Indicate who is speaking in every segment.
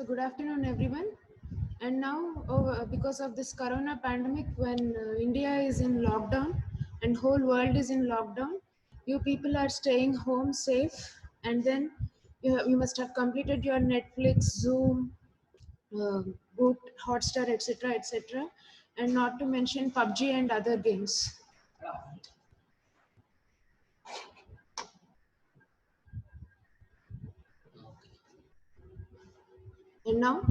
Speaker 1: So good afternoon, everyone. And now, because of this corona pandemic, when India is in lockdown and whole world is in lockdown, you people are staying home safe, and then you must have completed your Netflix, Zoom, uh, booked Hotstar, etc., etc., and not to mention PUBG and other games. And now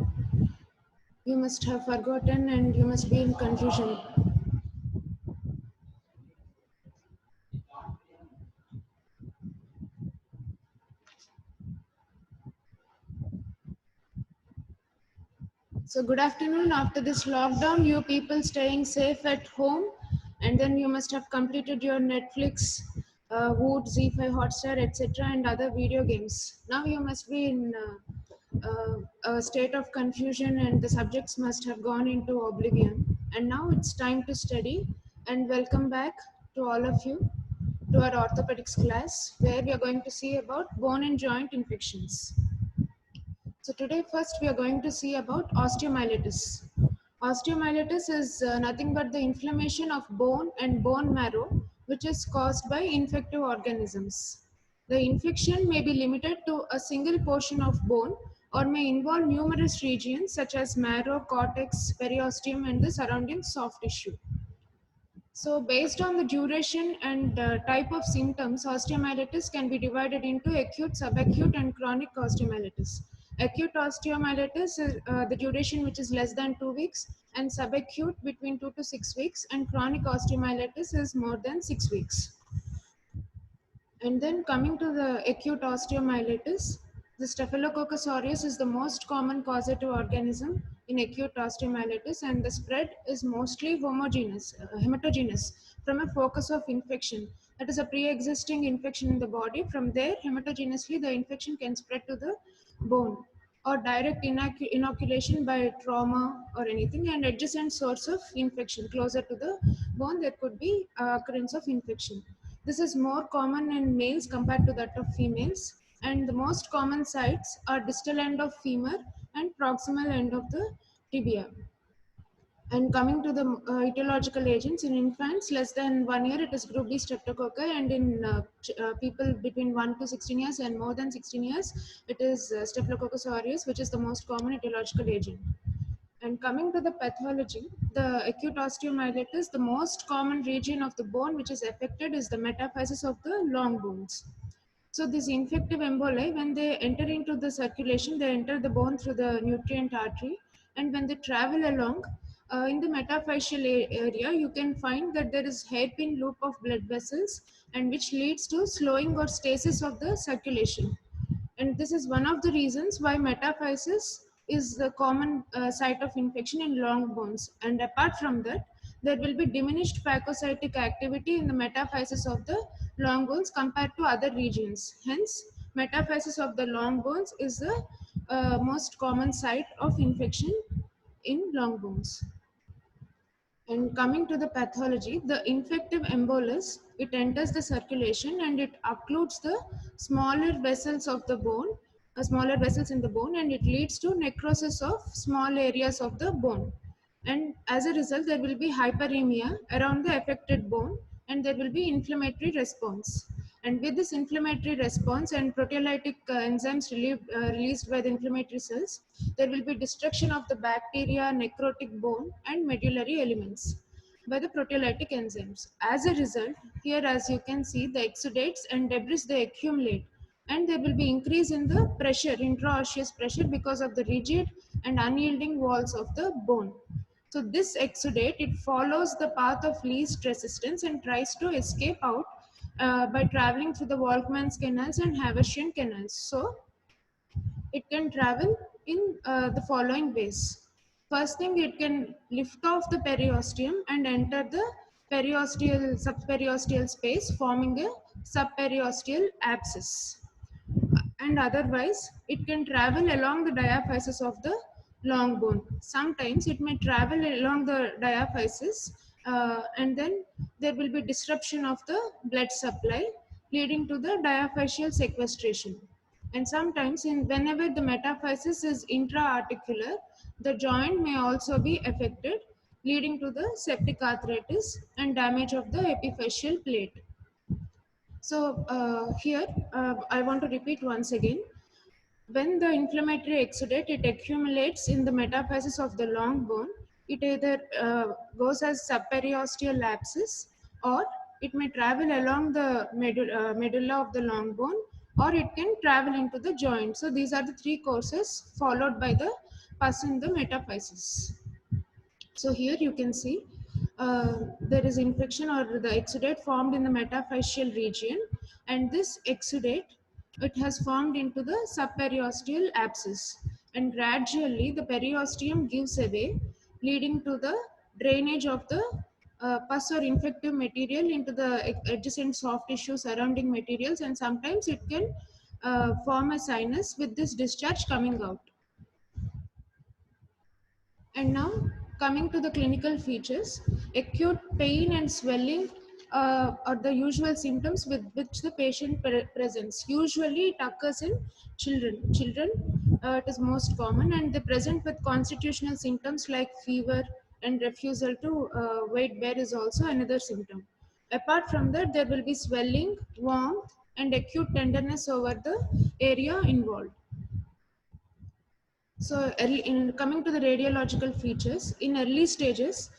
Speaker 1: you must have forgotten, and you must be in confusion. So good afternoon. After this lockdown, you people staying safe at home, and then you must have completed your Netflix, Woot, Z5, Hotstar, etc., and other video games. Now you must be in a state of confusion, and the subjects must have gone into oblivion. And now it's time to study. And welcome back to all of you to our orthopedics class, where we are going to see about bone and joint infections. So today first we are going to see about osteomyelitis. Osteomyelitis is nothing but the inflammation of bone and bone marrow which is caused by infective organisms. The infection may be limited to a single portion of bone or may involve numerous regions such as marrow, cortex, periosteum and the surrounding soft tissue. So based on the duration and type of symptoms, osteomyelitis can be divided into acute, subacute and chronic osteomyelitis. Acute osteomyelitis is the duration which is less than 2 weeks, and subacute between 2 to 6 weeks, and chronic osteomyelitis is more than 6 weeks. And then coming to the acute osteomyelitis, the Staphylococcus aureus is the most common causative organism in acute osteomyelitis, and the spread is mostly hematogenous from a focus of infection. That is a pre-existing infection in the body. From there, hematogenously, the infection can spread to the bone or direct inoculation by trauma or anything, and adjacent source of infection closer to the bone, there could be occurrence of infection. This is more common in males compared to that of females, and the most common sites are distal end of femur and proximal end of the tibia. And coming to the etiological agents, in infants less than 1 year, it is group B streptococci, and in people between 1 to 16 years and more than 16 years, it is Staphylococcus aureus, which is the most common etiological agent. And coming to the pathology, the acute osteomyelitis, the most common region of the bone which is affected is the metaphysis of the long bones. So these infective emboli, when they enter into the circulation, they enter the bone through the nutrient artery, and when they travel along, in the metaphyseal area, you can find that there is hairpin loop of blood vessels, and which leads to slowing or stasis of the circulation. And this is one of the reasons why metaphysis is the common site of infection in long bones. And apart from that, there will be diminished phagocytic activity in the metaphysis of the long bones compared to other regions. Hence, metaphysis of the long bones is the most common site of infection in long bones. And coming to the pathology, the infective embolus, it enters the circulation and it occludes the smaller vessels of the bone, smaller vessels in the bone, and it leads to necrosis of small areas of the bone. And as a result, there will be hyperemia around the affected bone, and there will be inflammatory response. And with this inflammatory response and proteolytic enzymes released by the inflammatory cells, there will be destruction of the bacteria, necrotic bone, and medullary elements by the proteolytic enzymes. As a result, here as you can see, the exudates and debris they accumulate, and there will be increase in the pressure, intraosseous pressure, because of the rigid and unyielding walls of the bone. So this exudate, it follows the path of least resistance and tries to escape out by traveling through the Volkmann's canals and Haversian canals. So it can travel in the following ways. First thing, it can lift off the periosteum and enter the periosteal, subperiosteal space, forming a subperiosteal abscess. And otherwise, it can travel along the diaphysis of the long bone. Sometimes it may travel along the diaphysis, and then there will be disruption of the blood supply, leading to the diaphyseal sequestration. And sometimes whenever the metaphysis is intra-articular, the joint may also be affected, leading to the septic arthritis and damage of the epiphyseal plate. So here I want to repeat once again. When the inflammatory exudate, it accumulates in the metaphysis of the long bone. It either goes as subperiosteal abscess, or it may travel along the medulla of the long bone, or it can travel into the joint. So these are the three courses followed by the pus in the metaphysis. So here you can see there is infection or the exudate formed in the metaphyseal region, and this exudate, it has formed into the subperiosteal abscess, and gradually the periosteum gives away, leading to the drainage of the pus or infective material into the adjacent soft tissue surrounding materials, and sometimes it can form a sinus with this discharge coming out. And now, coming to the clinical features, acute pain and swelling are the usual symptoms with which the patient presents. Usually, it occurs in children. It is most common, and they present with constitutional symptoms like fever and refusal to weight bear is also another symptom. Apart from that, there will be swelling, warmth, and acute tenderness over the area involved. So, in coming to the radiological features, in early stages,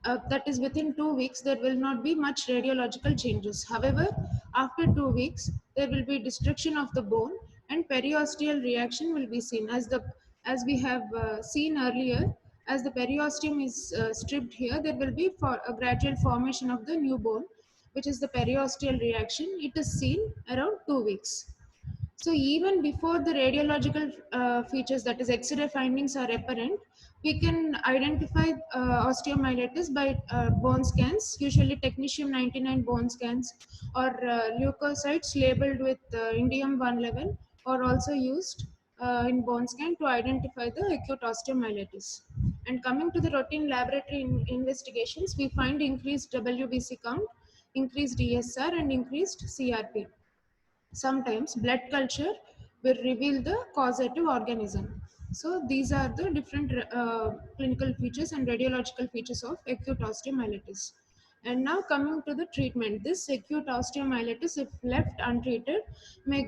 Speaker 1: that is within 2 weeks, there will not be much radiological changes. However, after 2 weeks, there will be destruction of the bone and periosteal reaction will be seen. As we have seen earlier, as the periosteum is stripped here, there will be a gradual formation of the new bone, which is the periosteal reaction. It is seen around 2 weeks. So even before the radiological features, that is X-ray findings are apparent, we can identify osteomyelitis by bone scans, usually technetium 99 bone scans, or leukocytes labeled with indium 111 are also used in bone scan to identify the acute osteomyelitis. And coming to the routine laboratory investigations, we find increased WBC count, increased ESR, and increased CRP. Sometimes blood culture will reveal the causative organism. So these are the different clinical features and radiological features of acute osteomyelitis. And now coming to the treatment, this acute osteomyelitis, if left untreated, may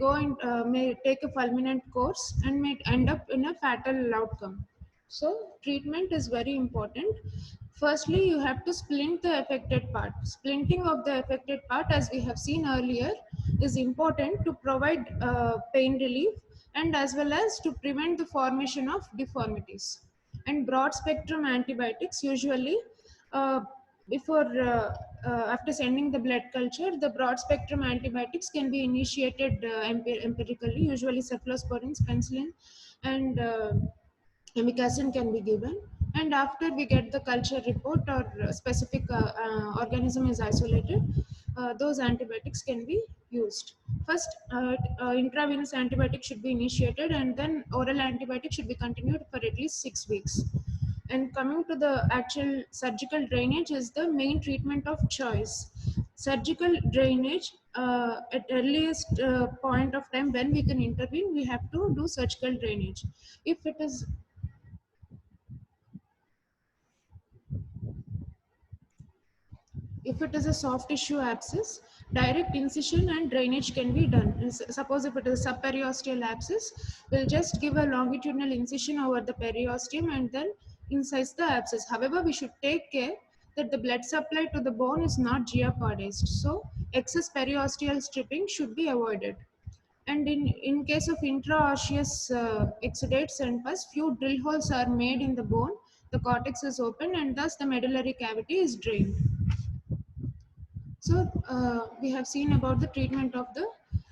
Speaker 1: take a fulminant course and may end up in a fatal outcome. So treatment is very important. Firstly, you have to splint the affected part. Splinting of the affected part, as we have seen earlier, is important to provide pain relief and as well as to prevent the formation of deformities. And broad spectrum antibiotics usually uh, before after sending the blood culture, the broad spectrum antibiotics can be initiated empirically, usually cephalosporins, penicillin, and amikacin can be given. And after we get the culture report or specific organism is isolated, those antibiotics can be used. First, intravenous antibiotic should be initiated, and then oral antibiotic should be continued for at least 6 weeks. And coming to the actual surgical drainage is the main treatment of choice. Surgical drainage, at earliest point of time when we can intervene, we have to do surgical drainage. If it is a soft tissue abscess, direct incision and drainage can be done. Suppose if it is a subperiosteal abscess, we'll just give a longitudinal incision over the periosteum and then incise the abscess. However, we should take care that the blood supply to the bone is not jeopardized. So, excess periosteal stripping should be avoided. And in case of intraosseous exudates and pus, few drill holes are made in the bone, the cortex is open, and thus the medullary cavity is drained. So we have seen about the treatment of the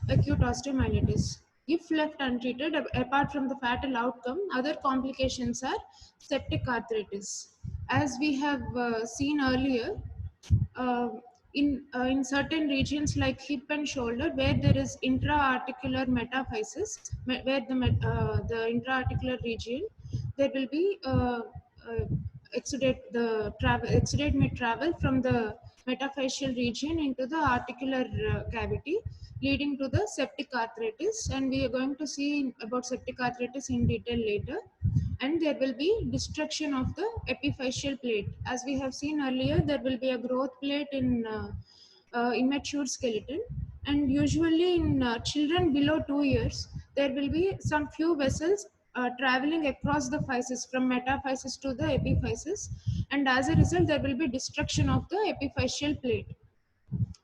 Speaker 1: acute osteomyelitis. If left untreated, apart from the fatal outcome, other complications are septic arthritis. As we have seen earlier, uh, in certain regions like hip and shoulder, where there is intra-articular metaphysis, where the intra-articular region, there will be exudate may travel from the metaphyseal region into the articular cavity, leading to the septic arthritis. And we are going to see about septic arthritis in detail later. And there will be destruction of the epiphyseal plate. As we have seen earlier, there will be a growth plate in immature skeleton, and usually in children below 2 years there will be some few vessels traveling across the physis from metaphysis to the epiphysis, and as a result there will be destruction of the epiphyseal plate.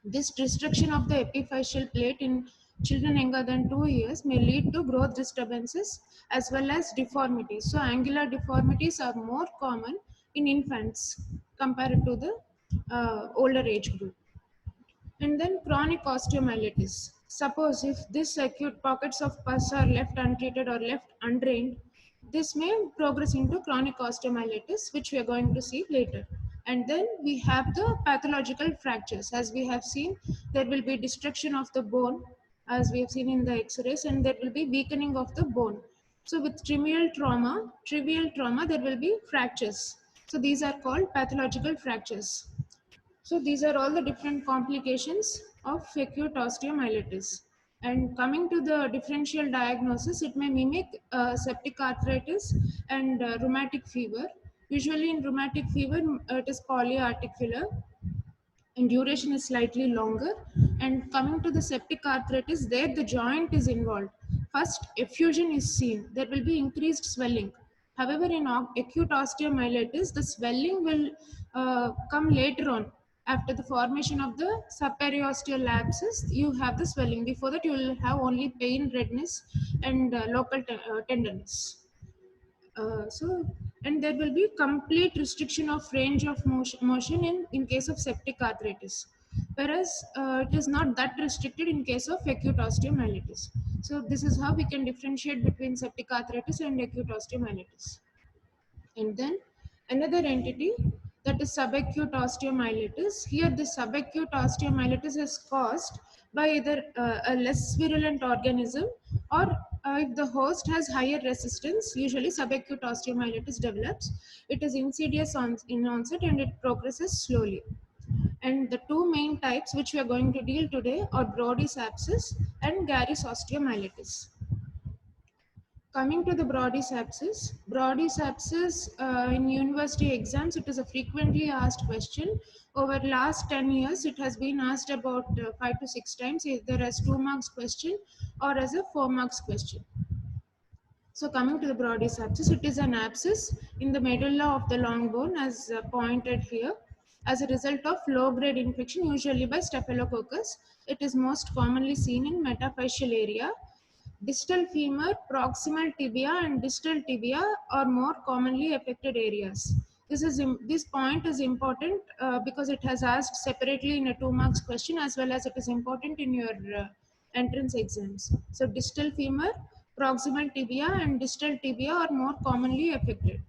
Speaker 1: This destruction of the epiphyseal plate in children younger than 2 years may lead to growth disturbances as well as deformities. So angular deformities are more common in infants compared to the older age group. And then chronic osteomyelitis. Suppose if these acute pockets of pus are left untreated or left undrained, this may progress into chronic osteomyelitis, which we are going to see later. And then we have the pathological fractures. As we have seen, there will be destruction of the bone, as we have seen in the X-rays, and there will be weakening of the bone. So with trivial trauma, there will be fractures. So these are called pathological fractures. So these are all the different complications of acute osteomyelitis. And coming to the differential diagnosis, it may mimic septic arthritis and rheumatic fever. Usually in rheumatic fever, it is polyarticular and duration is slightly longer. And coming to the septic arthritis, there the joint is involved. First, effusion is seen. There will be increased swelling. However, in acute osteomyelitis, the swelling will come later on. After the formation of the subperiosteal abscess, you have the swelling. Before that, you will have only pain, redness, and local tenderness. So, and there will be complete restriction of range of motion in case of septic arthritis, whereas it is not that restricted in case of acute osteomyelitis. So this is how we can differentiate between septic arthritis and acute osteomyelitis. And then another entity, that is subacute osteomyelitis. Here the subacute osteomyelitis is caused by either a less virulent organism or if the host has higher resistance, usually subacute osteomyelitis develops. It is insidious in onset and it progresses slowly. And the two main types which we are going to deal today are Brodie's abscess and Gary's osteomyelitis. Coming to the Brodie's abscess in university exams, it is a frequently asked question. Over last 10 years, it has been asked about 5 to 6 times, either as 2 marks question or as a 4 marks question. So coming to the Brodie's abscess, it is an abscess in the medulla of the long bone as pointed here. As a result of low-grade infection, usually by Staphylococcus, it is most commonly seen in metaphyseal area. Distal femur, proximal tibia and distal tibia are more commonly affected areas. This point is important because it has asked separately in a 2 marks question as well as it is important in your entrance exams. So distal femur, proximal tibia and distal tibia are more commonly affected.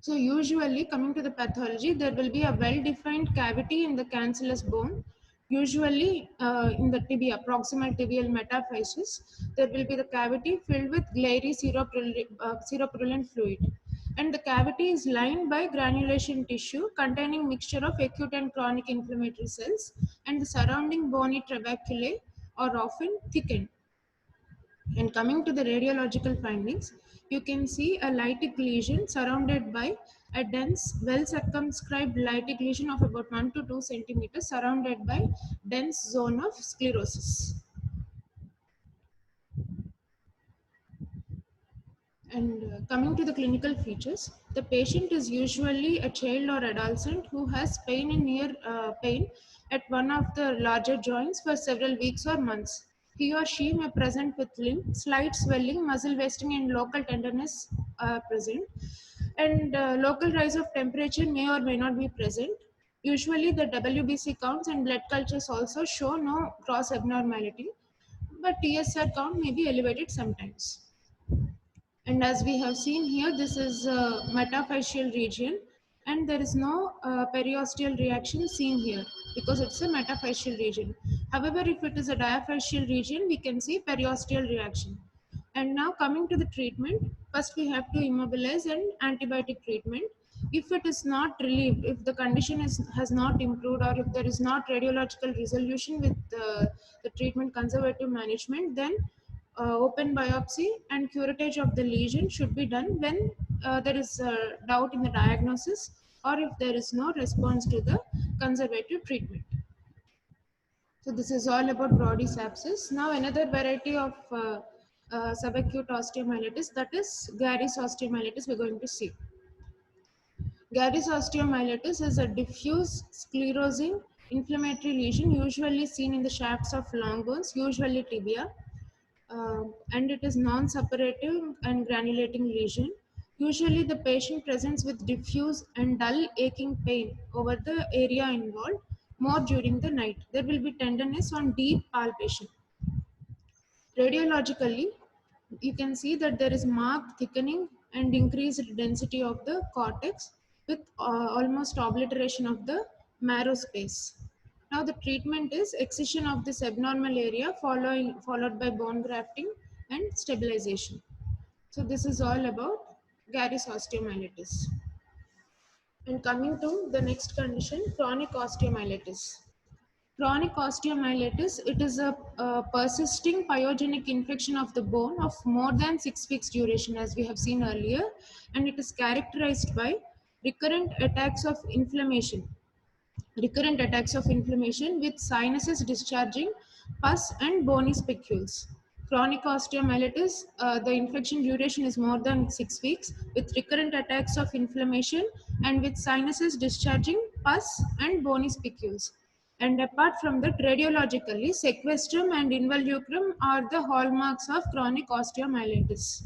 Speaker 1: So usually coming to the pathology, there will be a well-defined cavity in the cancellous bone. Usually in the tibia, proximal tibial metaphysis, there will be the cavity filled with glary seropurulent fluid. And the cavity is lined by granulation tissue containing mixture of acute and chronic inflammatory cells, and the surrounding bony trabeculae are often thickened. And coming to the radiological findings, you can see a lytic lesion surrounded by a dense, well circumscribed lytic lesion of about 1 to 2 centimeters surrounded by dense zone of sclerosis. And coming to the clinical features, the patient is usually a child or adolescent who has pain in near pain at one of the larger joints for several weeks or months. He or she may present with limp, slight swelling, muscle wasting, and local tenderness present. And local rise of temperature may or may not be present. Usually, the WBC counts and blood cultures also show no cross abnormality, but TSR count may be elevated sometimes. And as we have seen here, this is a metaphyseal region and there is no periosteal reaction seen here because it's a metaphyseal region. However, if it is a diaphyseal region, we can see periosteal reaction. And now coming to the treatment, first we have to immobilize and antibiotic treatment. If it is not relieved, if the condition has not improved, or if there is not radiological resolution with the treatment conservative management, then open biopsy and curettage of the lesion should be done when there is doubt in the diagnosis, or if there is no response to the conservative treatment. So this is all about Brodys abscess. Now another variety of subacute osteomyelitis, that is Gary's osteomyelitis, we're going to see. Gary's osteomyelitis is a diffuse sclerosing inflammatory lesion usually seen in the shafts of long bones, usually tibia, and it is non-suppurative and granulating lesion. Usually the patient presents with diffuse and dull aching pain over the area involved, more during the night. There will be tenderness on deep palpation. Radiologically, you can see that there is marked thickening and increased density of the cortex with almost obliteration of the marrow space. Now the treatment is excision of this abnormal area followed by bone grafting and stabilization. So this is all about Gary's osteomyelitis. And coming to the next condition, chronic osteomyelitis. Chronic osteomyelitis, it is a persisting pyogenic infection of the bone of more than 6 weeks duration, as we have seen earlier, and it is characterized by recurrent attacks of inflammation. Recurrent attacks of inflammation with sinuses discharging pus and bony spicules. Chronic osteomyelitis, the infection duration is more than 6 weeks with recurrent attacks of inflammation and with sinuses discharging pus and bony spicules. And apart from that, radiologically, sequestrum and involucrum are the hallmarks of chronic osteomyelitis.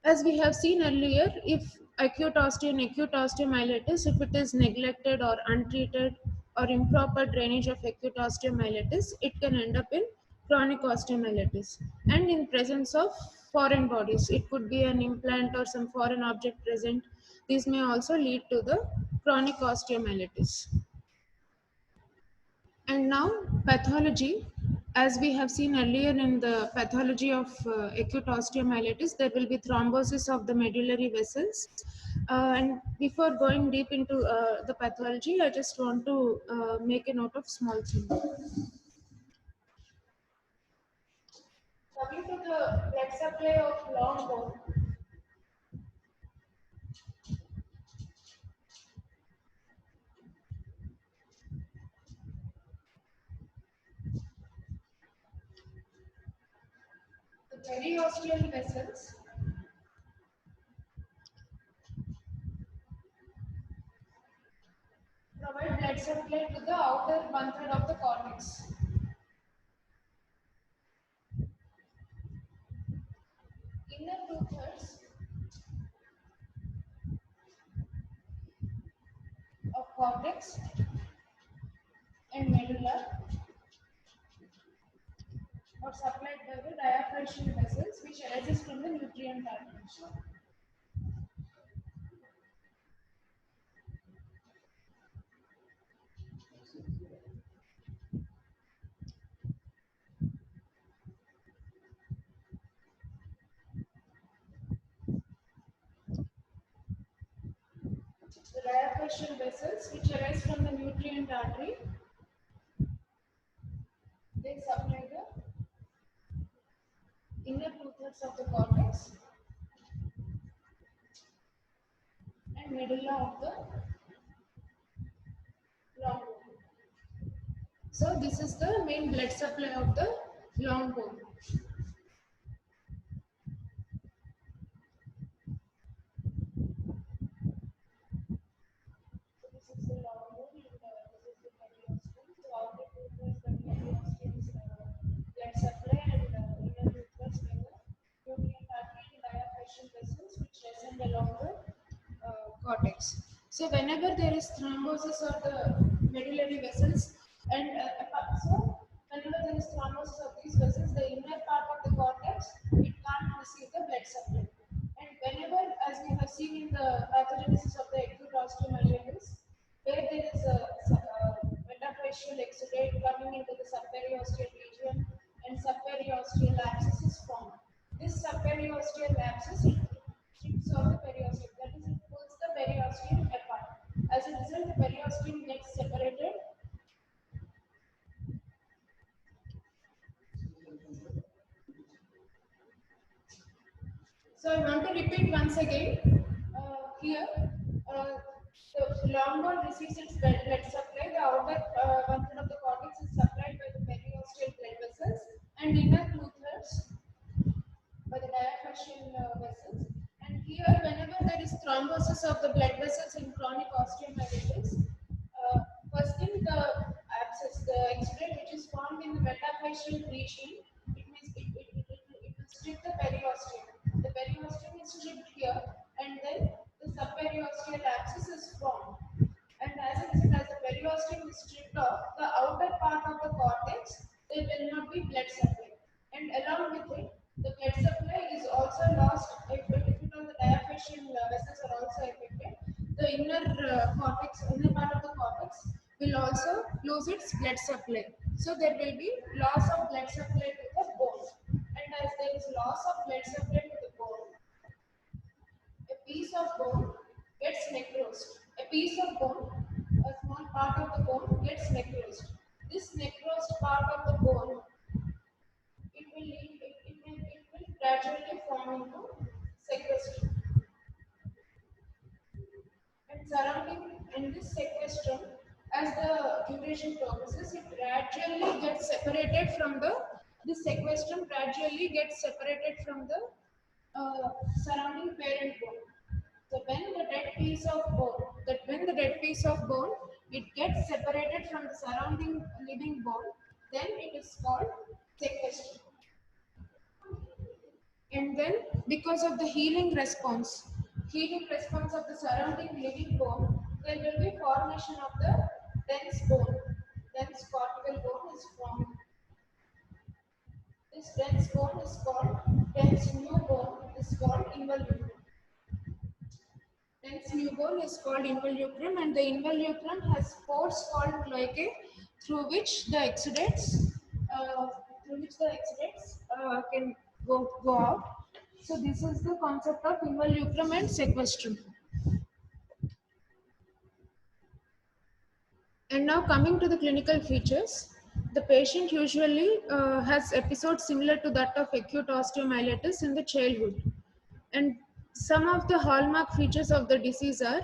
Speaker 1: As we have seen earlier, if acute osteomyelitis, if it is neglected or untreated or improper drainage of acute osteomyelitis, it can end up in chronic osteomyelitis. And in presence of foreign bodies, it could be an implant or some foreign object present. These may also lead to the chronic osteomyelitis. And now pathology, as we have seen earlier in the pathology of acute osteomyelitis, there will be thrombosis of the medullary vessels. And before going deep into the pathology, I just want to make a note of small thing. Coming to the blood supply of long bone, the periosteal vessels provide blood supply to the outer one-third of the cortex. Inner two-thirds of cortex and medulla are supplied by the diaphragmal vessels, which arises from the nutrient arteries. The diaphragmal vessels, which arise from the nutrient artery, they supply the inner two-thirds of the cortex and medulla of the long bone. So this is the main blood supply of the long bone. So this is the long bone and this is the periosteum. So outer two-thirds the periosteum's blood supply and inner two-thirds by the nutrient artery and diaphragmal vessels, which reside along the cortex. So whenever there is thrombosis of the medullary vessels, and so whenever there is thrombosis of these vessels, the inner part of the cortex, it can't receive the blood supply. And whenever, as we have seen in the pathogenesis of the acute osteomyelitis, where there is a metaphyseal exudate coming into the subperiosteal region and subperiosteal abscess is formed. This subperiosteal abscess, it strips off the periosteum, that is, it pulls the periosteum apart. As a result, the periosteum gets separated. So I want to repeat once again. Here, the long bone receives its blood supply. The outer one third of the cortex is supplied by the periosteal blood vessels, and inner two-thirds by the diaphragmal vessels. And here, whenever there is thrombosis of the blood vessels in chronic osteomyelitis, first thing the abscess, the exudate which is formed in the metaphyseal region, it means it will strip the periosteum. The periosteum is stripped here, and then the subperiosteal abscess is formed. And as a result, as the periosteum is stripped off, the outer part of the cortex, there will not be blood supply. And along with it, the blood supply is also lost if all the diaphragmal vessels are also affected. The inner cortex, inner part of the cortex will also lose its blood supply. So there will be loss of blood supply to the bone. And as there is loss of blood supply to the bone, a piece of bone gets necrosed. A piece of bone, a small part of the bone gets necrosed. This necrosed part of the bone, it will gradually form into sequestrum. And surrounding in this sequestrum, as the duration progresses, it gradually gets separated from the this sequestrum gradually gets separated from the surrounding parent bone. So when the dead piece of bone, it gets separated from the surrounding living bone, then it is called sequestrum. And then because of the healing response of the surrounding living bone, there will be formation of the dense bone. Dense cortical bone is formed. This dense bone is called dense new bone is called involucrum. Dense new bone is called involucrum, and the involucrum has pores called cloacae through which the exudates can go out. So this is the concept of involucrum and sequestrum. And now coming to the clinical features, the patient usually has episodes similar to that of acute osteomyelitis in the childhood. And some of the hallmark features of the disease are,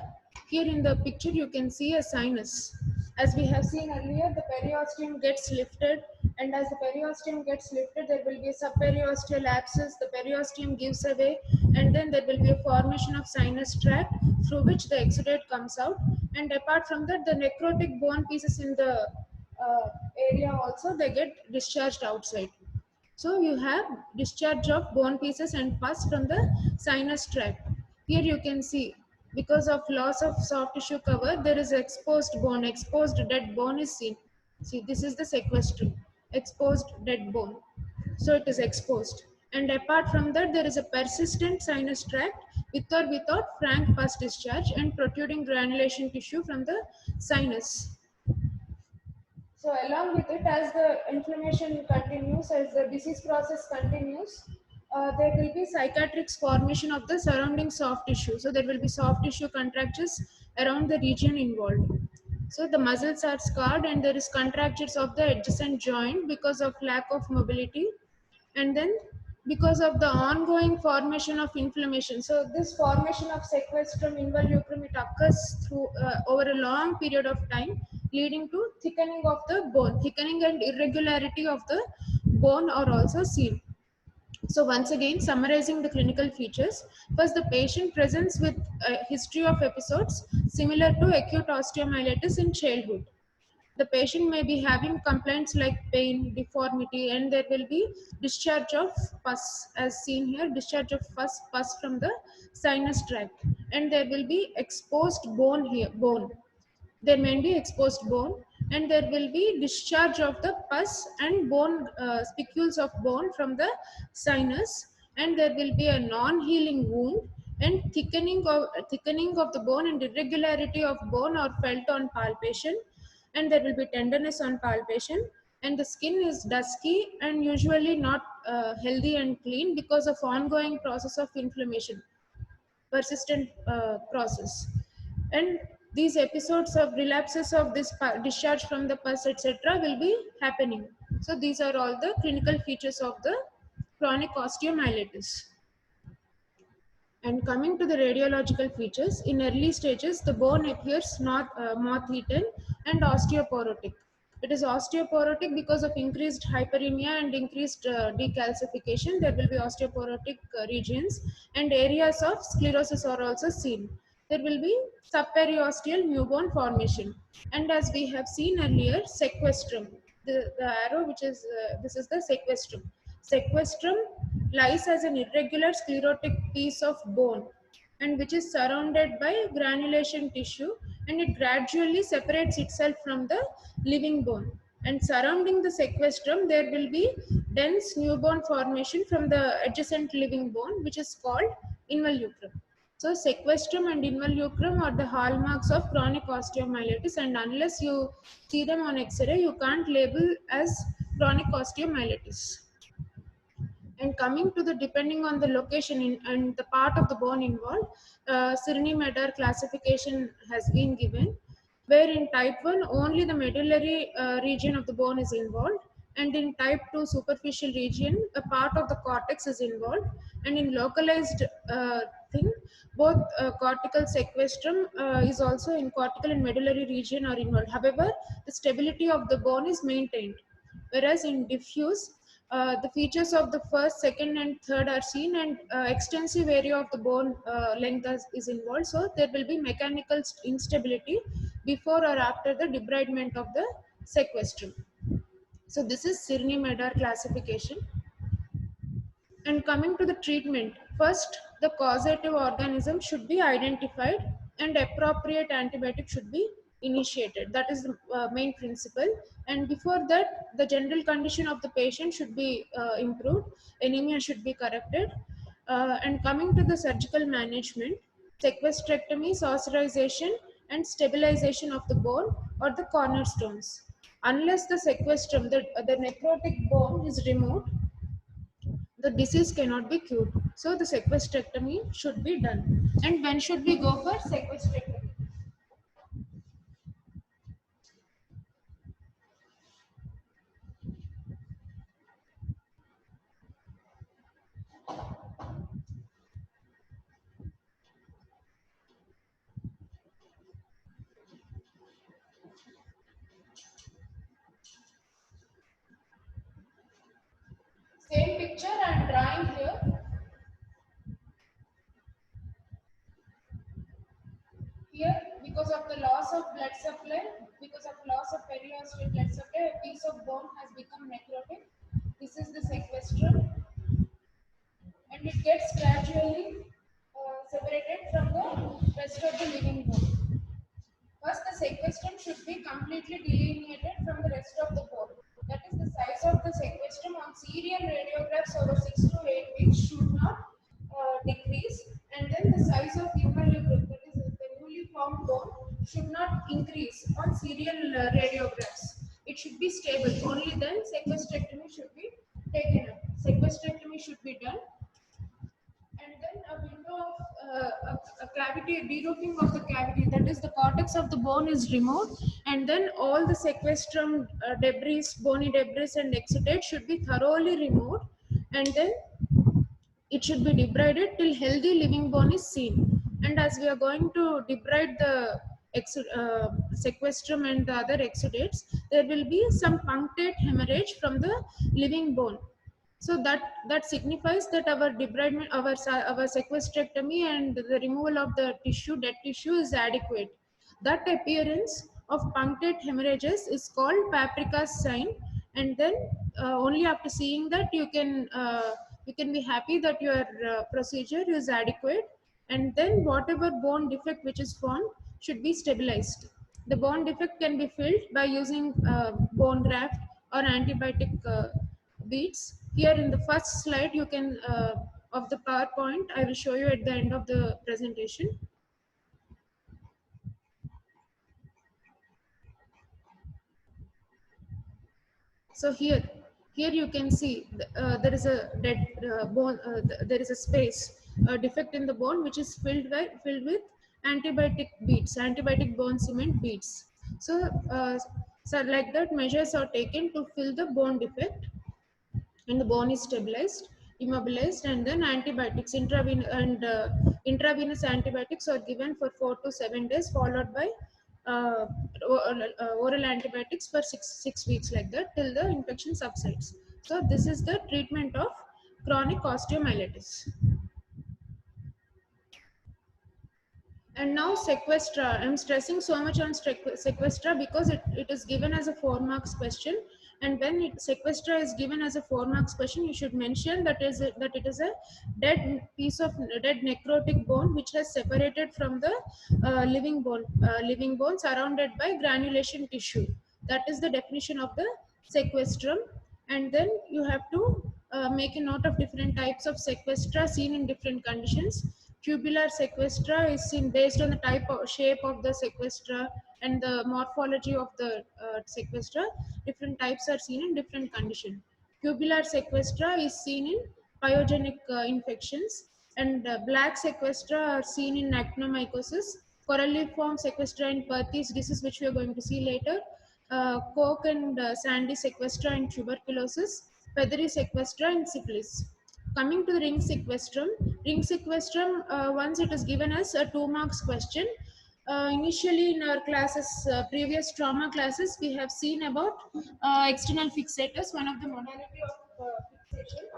Speaker 1: here in the picture you can see a sinus. As we have seen earlier, the periosteum gets lifted, and as the periosteum gets lifted, there will be a subperiosteal abscess, the periosteum gives away, and then there will be a formation of sinus tract through which the exudate comes out. And apart from that, the necrotic bone pieces in the area also, they get discharged outside. So you have discharge of bone pieces and pus from the sinus tract. Here you can see, because of loss of soft tissue cover, there is exposed bone, exposed dead bone is seen. See, this is the sequestrum, exposed dead bone. So it is exposed. And apart from that, there is a persistent sinus tract with or without frank pus discharge and protruding granulation tissue from the sinus. So along with it, as the inflammation continues, as the disease process continues, there will be cicatrix formation of the surrounding soft tissue. So there will be soft tissue contractures around the region involved. So the muscles are scarred and there is contractures of the adjacent joint because of lack of mobility. And then because of the ongoing formation of inflammation. So this formation of sequestrum, involucrum, it occurs through over a long period of time, leading to thickening of the bone. Thickening and irregularity of the bone are also seen. So once again, summarizing the clinical features. First, the patient presents with a history of episodes similar to acute osteomyelitis in childhood. The patient may be having complaints like pain, deformity, and there will be discharge of pus, as seen here, discharge of pus from the sinus tract, and there will be exposed bone here, there may be exposed bone, and there will be discharge of the pus and bone, spicules of bone from the sinus, and there will be a non-healing wound, and thickening of the bone and irregularity of bone are felt on palpation, and there will be tenderness on palpation, and the skin is dusky and usually not healthy and clean because of ongoing process of inflammation, persistent process. and these episodes of relapses of this discharge from the pus, etc., will be happening. So these are all the clinical features of the chronic osteomyelitis. And coming to the radiological features, in early stages, the bone appears not moth-eaten and osteoporotic. It is osteoporotic because of increased hyperemia and increased decalcification. There will be osteoporotic regions, and areas of sclerosis are also seen. There will be subperiosteal new bone formation. And as we have seen earlier, sequestrum, the arrow which is, this is the sequestrum. Sequestrum lies as an irregular sclerotic piece of bone and which is surrounded by granulation tissue, and it gradually separates itself from the living bone. And surrounding the sequestrum, there will be dense new bone formation from the adjacent living bone, which is called involucrum. So sequestrum and involucrum are the hallmarks of chronic osteomyelitis, and unless you see them on X-ray, you can't label as chronic osteomyelitis. And coming to the, depending on the location and the part of the bone involved, Sirni-Medar classification has been given, where in type 1 only the medullary region of the bone is involved, and in type 2 superficial region a part of the cortex is involved, and in localized thing both cortical sequestrum is also in cortical and medullary region are involved. However, the stability of the bone is maintained, whereas in diffuse the features of the first, second, and third are seen, and extensive area of the bone length is involved. So there will be mechanical instability before or after the debridement of the sequestrum. So this is Sirni-Medar classification. And coming to the treatment, first the causative organism should be identified and appropriate antibiotic should be initiated. That is the main principle. And before that, the general condition of the patient should be improved, anemia should be corrected. And coming to the surgical management, sequestrectomy, saucerization, and stabilization of the bone are the cornerstones. Unless the sequestrum, the necrotic bone is removed, the disease cannot be cured. So the sequestrectomy should be done. And when should we go for sequestrectomy? Same picture I am drawing here. Here, because of the loss of blood supply, because of loss of periosteal blood supply, a piece of bone has become necrotic. This is the sequestrum, and it gets gradually separated from the rest of the living bone. First, the sequestrum should be completely delineated from the rest of the bone. That is, the size of the sequestrum on serial radiographs over 6 to 8 weeks should not decrease, and then the size of involucrum, that is the newly formed bone, should not increase on serial radiographs. It should be stable. Only then sequestrectomy should be taken up. Sequestrectomy should be done, and then a window of a cavity, a deroofing of the cavity, that is the cortex of the bone is removed, and then all the sequestrum debris, bony debris and exudate should be thoroughly removed, and then it should be debrided till healthy living bone is seen. And as we are going to debride the sequestrum and the other exudates, there will be some punctate hemorrhage from the living bone. So that signifies that our debridement, our sequestrectomy and the removal of the tissue, dead tissue, is adequate. That appearance of punctate hemorrhages is called Paprika's sign, and then only after seeing that you can be happy that your procedure is adequate, and then whatever bone defect which is formed should be stabilized. The bone defect can be filled by using bone graft or antibiotic beads. Here in the first slide, you can of the PowerPoint, I will show you at the end of the presentation. So here you can see there is a dead bone. There is a space, a defect in the bone, which is filled with antibiotic beads, antibiotic bone cement beads. So, so like that measures are taken to fill the bone defect, and the bone is stabilized, immobilized, and then antibiotics, intravenous antibiotics are given for 4 to 7 days, followed by uh, oral antibiotics for six weeks, like that, till the infection subsides. So this is the treatment of chronic osteomyelitis. And now sequestra. I'm stressing so much on sequestra because it is given as a 4 marks question. And when sequestra is given as a 4 marks question, you should mention that that it is a dead piece of dead necrotic bone which has separated from the living bone surrounded by granulation tissue. That is the definition of the sequestrum. And then you have to make a note of different types of sequestra seen in different conditions. Tubular sequestra is seen based on the type of shape of the sequestra and the morphology of the sequestra. Different types are seen in different conditions. Tubular sequestra is seen in pyogenic infections, and black sequestra are seen in actinomycosis. Coralliform sequestra in Perthes disease, which we are going to see later. Coke and sandy sequestra in tuberculosis. Feathery sequestra in syphilis. Coming to the ring sequestrum, once it is given as a 2 marks question. Initially in our classes, previous trauma classes, we have seen about external fixators, one of the modality of fixation.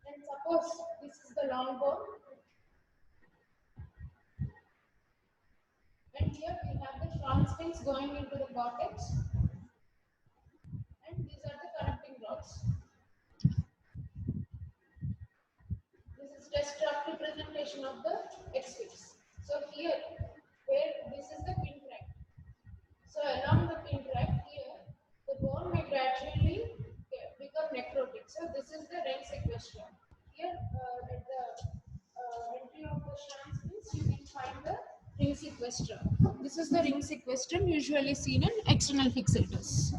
Speaker 1: And suppose this is the long bone, and here we have the Schwann strings going into the cortex, and these are the connecting rods. This is just a representation of the X-fix. So here, where this is the pin tract. So along the pin tract here, the bone may gradually become necrotic. So this is the ring sequestrum. Here at the entry of the Schwann strings, you can find the ring sequestrum. This is the ring sequestrum usually seen in external fixators.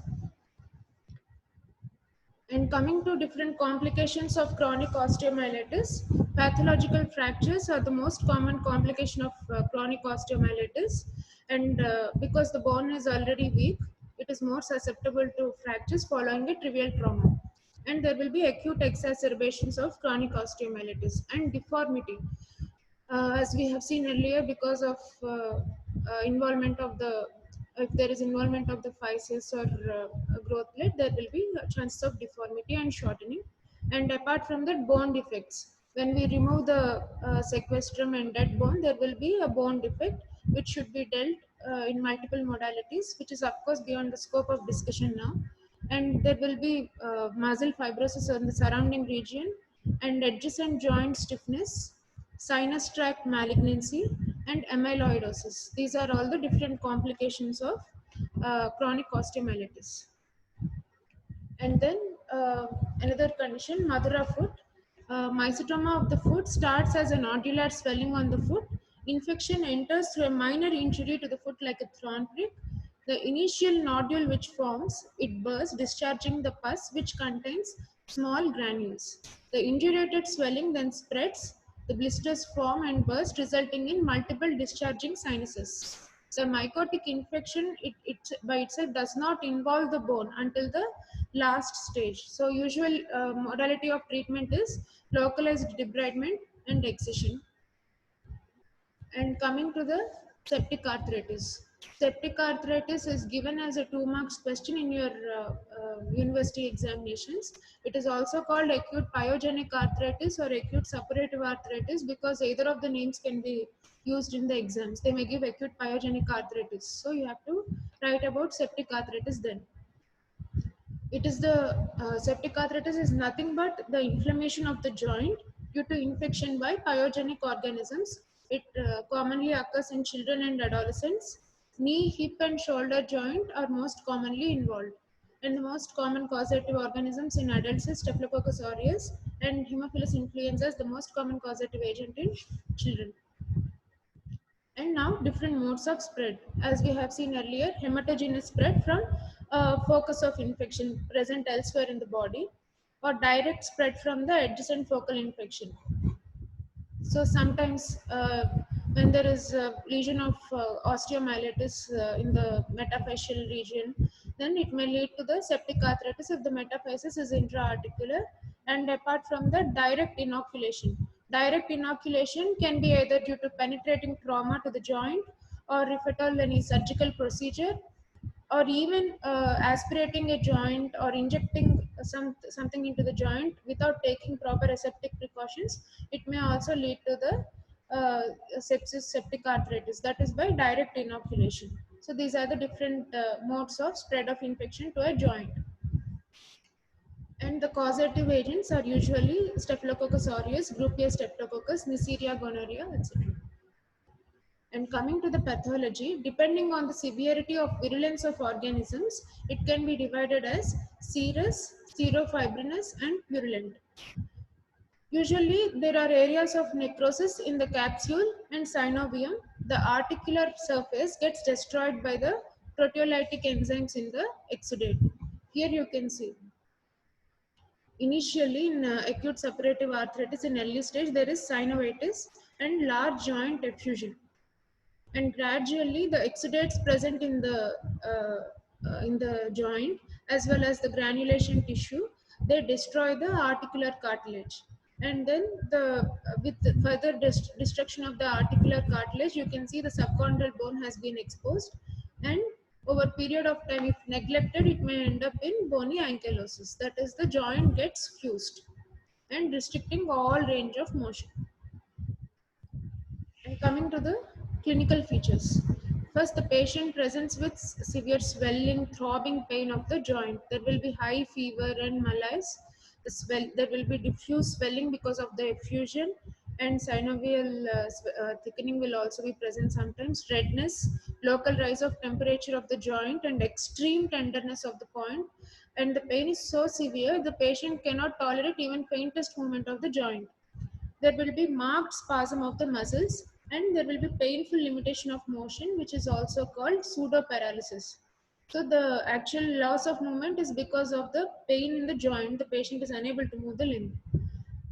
Speaker 1: And coming to different complications of chronic osteomyelitis, pathological fractures are the most common complication of chronic osteomyelitis. And because the bone is already weak, it is more susceptible to fractures following a trivial trauma. And there will be acute exacerbations of chronic osteomyelitis and deformity. As we have seen earlier, because of involvement of the if there is involvement of the physis or growth plate, there will be chances of deformity and shortening. And apart from that, bone defects. When we remove the sequestrum and dead bone, there will be a bone defect which should be dealt in multiple modalities, which is of course beyond the scope of discussion now. And there will be muscle fibrosis on the surrounding region and adjacent joint stiffness, sinus tract malignancy, and amyloidosis. These are all the different complications of chronic osteomyelitis. And then another condition, Madhura foot. Mycetoma of the foot starts as a nodular swelling on the foot. Infection enters through a minor injury to the foot like a thorn prick. The initial nodule which forms, it bursts, discharging the pus which contains small granules. The indurated swelling then spreads, the blisters form and burst, resulting in multiple discharging sinuses. The mycotic infection, it by itself does not involve the bone until the last stage. So usual modality of treatment is localized debridement and excision. And coming to the septic arthritis. Septic arthritis is given as a 2 marks question in your university examinations. It is also called acute pyogenic arthritis or acute suppurative arthritis because either of the names can be used in the exams. They may give acute pyogenic arthritis. So you have to write about septic arthritis then. It is the septic arthritis is nothing but the inflammation of the joint due to infection by pyogenic organisms. It commonly occurs in children and adolescents. Knee, hip, and shoulder joint are most commonly involved. And the most common causative organisms in adults is Staphylococcus aureus, and Haemophilus influenza is the most common causative agent in children. And now different modes of spread. As we have seen earlier, hematogenous spread from focus of infection present elsewhere in the body, or direct spread from the adjacent focal infection. So sometimes when there is a lesion of osteomyelitis in the metaphyseal region, then it may lead to the septic arthritis if the metaphysis is intra-articular. And apart from the direct inoculation can be either due to penetrating trauma to the joint, or if at all any surgical procedure, or even aspirating a joint or injecting something into the joint without taking proper aseptic precautions. It may also lead to the uh, sepsis, septic arthritis, that is by direct inoculation. So these are the different modes of spread of infection to a joint. And the causative agents are usually Staphylococcus aureus, Group A Streptococcus, Neisseria gonorrhea, etc. And coming to the pathology, depending on the severity of virulence of organisms, it can be divided as serous, serofibrinous, and virulent. Usually, there are areas of necrosis in the capsule and synovium. The articular surface gets destroyed by the proteolytic enzymes in the exudate. Here you can see. Initially, in acute suppurative arthritis in early stage, there is synovitis and large joint effusion, and gradually the exudates present in the joint as well as the granulation tissue, they destroy the articular cartilage. And then with the further destruction of the articular cartilage, you can see the subchondral bone has been exposed, and over a period of time, if neglected, it may end up in bony ankylosis, that is the joint gets fused and restricting all range of motion. And coming to the clinical features. First, the patient presents with severe swelling, throbbing pain of the joint. There will be high fever and malaise. There will be diffuse swelling because of the effusion, and synovial thickening will also be present sometimes. Redness, local rise of temperature of the joint, and extreme tenderness of the point. And the pain is so severe, the patient cannot tolerate even faintest movement of the joint. There will be marked spasm of the muscles, and there will be painful limitation of motion, which is also called pseudo paralysis. So the actual loss of movement is because of the pain in the joint. The patient is unable to move the limb.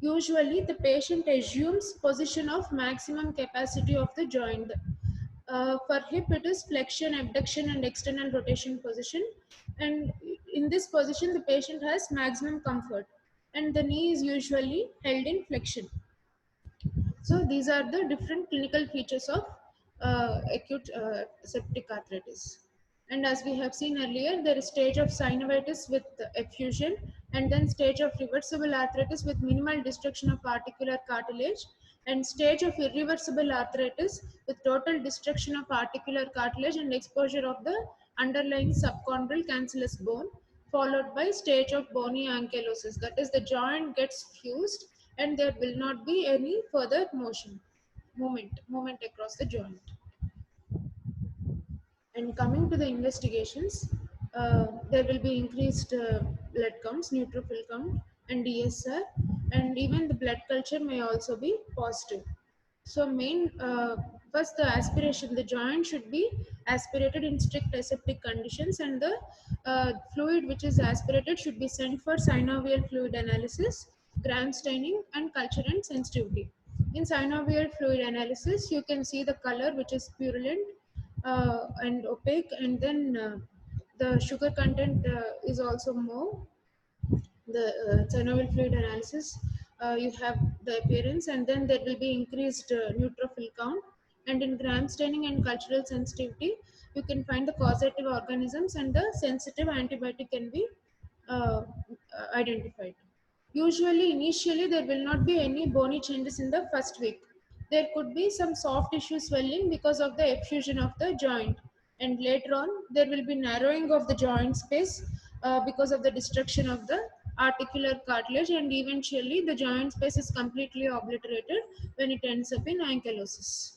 Speaker 1: Usually the patient assumes position of maximum capacity of the joint. For hip, it is flexion, abduction, and external rotation position. And in this position, the patient has maximum comfort. And the knee is usually held in flexion. So these are the different clinical features of acute septic arthritis. And as we have seen earlier, there is stage of synovitis with effusion, and then stage of reversible arthritis with minimal destruction of articular cartilage, and stage of irreversible arthritis with total destruction of articular cartilage and exposure of the underlying subchondral cancellous bone, followed by stage of bony ankylosis. That is, the joint gets fused and there will not be any further movement across the joint. And coming to the investigations, there will be increased blood counts, neutrophil count, and DSR, and even the blood culture may also be positive. So first the aspiration, the joint should be aspirated in strict aseptic conditions, and the fluid which is aspirated should be sent for synovial fluid analysis, gram staining, and culture and sensitivity. In synovial fluid analysis, you can see the color which is purulent and opaque, and then the sugar content is also more. The synovial fluid analysis, you have the appearance, and then there will be increased neutrophil count. And in gram staining and cultural sensitivity, you can find the causative organisms, and the sensitive antibiotic can be identified. Usually, initially, there will not be any bony changes in the first week. There could be some soft tissue swelling because of the effusion of the joint. And later on, there will be narrowing of the joint space because of the destruction of the articular cartilage, and eventually the joint space is completely obliterated when it ends up in ankylosis.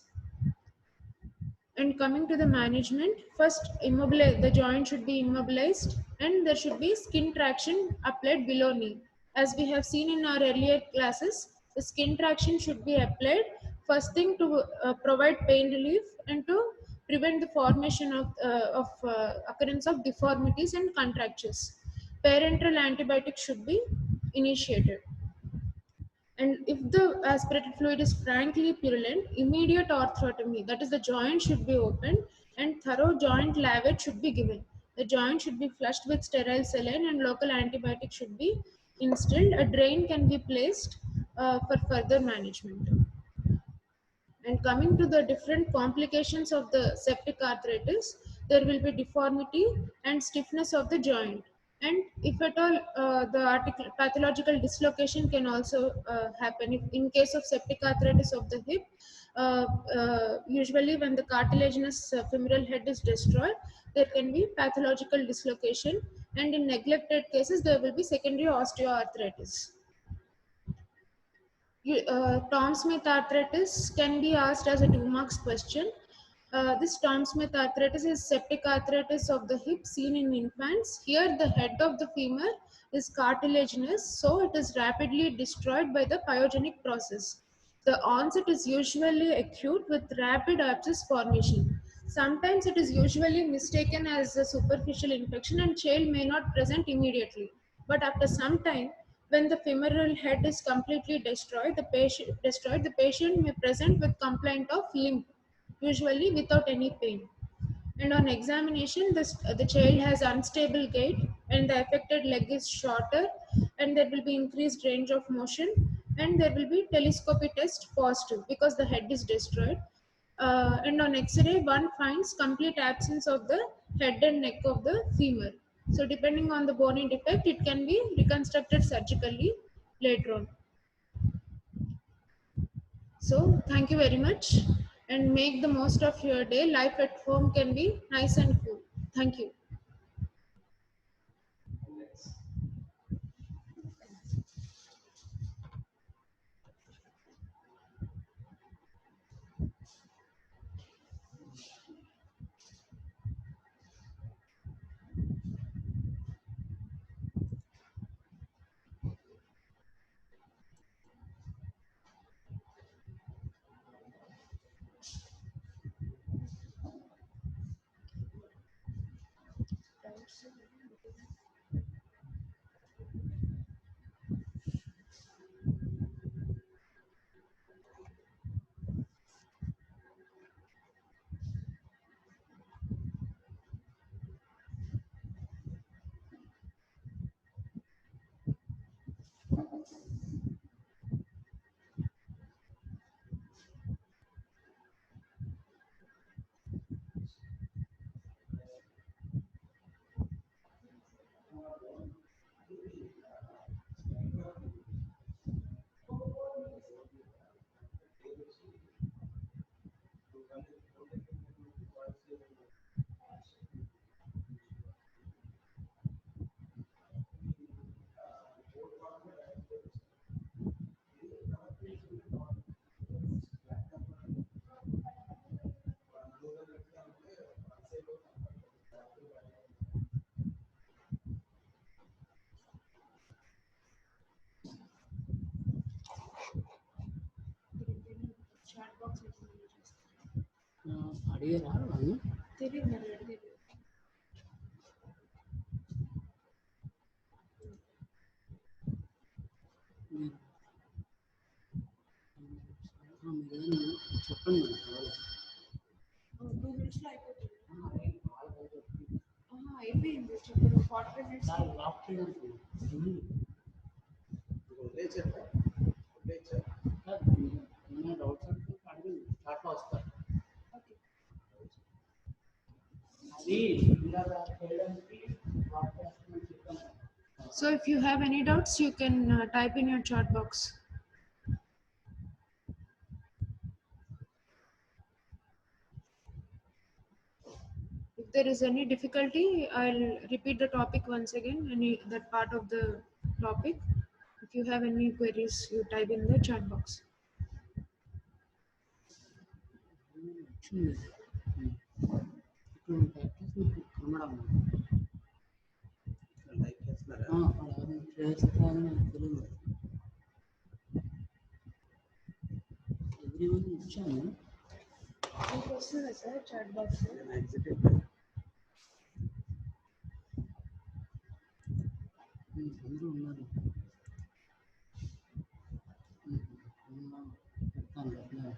Speaker 1: And coming to the management, first the joint should be immobilized, and there should be skin traction applied below knee. As we have seen in our earlier classes, the skin traction should be applied first thing to provide pain relief and to prevent the formation of occurrence of deformities and contractures. Parenteral antibiotics should be initiated. And if the aspirated fluid is frankly purulent, immediate arthrotomy, that is, the joint should be opened and thorough joint lavage should be given. The joint should be flushed with sterile saline and local antibiotic should be instilled. A drain can be placed for further management. And coming to the different complications of the septic arthritis, there will be deformity and stiffness of the joint. And if at all, the pathological dislocation can also happen. If in case of septic arthritis of the hip, usually when the cartilaginous femoral head is destroyed, there can be pathological dislocation, and in neglected cases, there will be secondary osteoarthritis. Tom Smith arthritis can be asked as a 2 marks question. This Tom Smith arthritis is septic arthritis of the hip seen in infants. Here, the head of the femur is cartilaginous, so it is rapidly destroyed by the pyogenic process. The onset is usually acute with rapid abscess formation. Sometimes it is usually mistaken as a superficial infection and child may not present immediately. But after some time, when the femoral head is completely the patient may present with complaint of limp, usually without any pain. And on examination, the child has unstable gait and the affected leg is shorter and there will be increased range of motion and there will be telescopy test positive because the head is destroyed. And on X-ray, one finds complete absence of the head and neck of the femur. So depending on the bony defect, it can be reconstructed surgically later on. So thank you very much and make the most of your day. Life at home can be nice and cool. Thank you.
Speaker 2: అడిగారా వాళ్ళు
Speaker 1: తెలియదు మరి అడిగేది.
Speaker 2: మీరు చెప్పండి madam.
Speaker 1: 2 minutes లో అయిపోతుంది. అయిపోయింది చెప్పు. 45 minutes.
Speaker 2: డౌట్స్ అంటే అడిగి స్టార్ట్లో వస్తారు.
Speaker 1: So if you have any doubts, you can type in your chat box. If there is any difficulty, I'll repeat the topic once again, that part of the topic. If you have any queries, you type in the chat box.
Speaker 2: Kannada తెలియదు. Every one ఇచ్చాను.
Speaker 1: మీకు వస్తుందా sir chat box?
Speaker 2: అందరూ ఉన్నారు. చెప్తాను.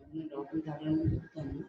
Speaker 2: ఏమైనా doubt ఉంటే అడగండి చెప్తాను.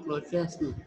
Speaker 2: క్లోజ్ చేస్తున్నాను.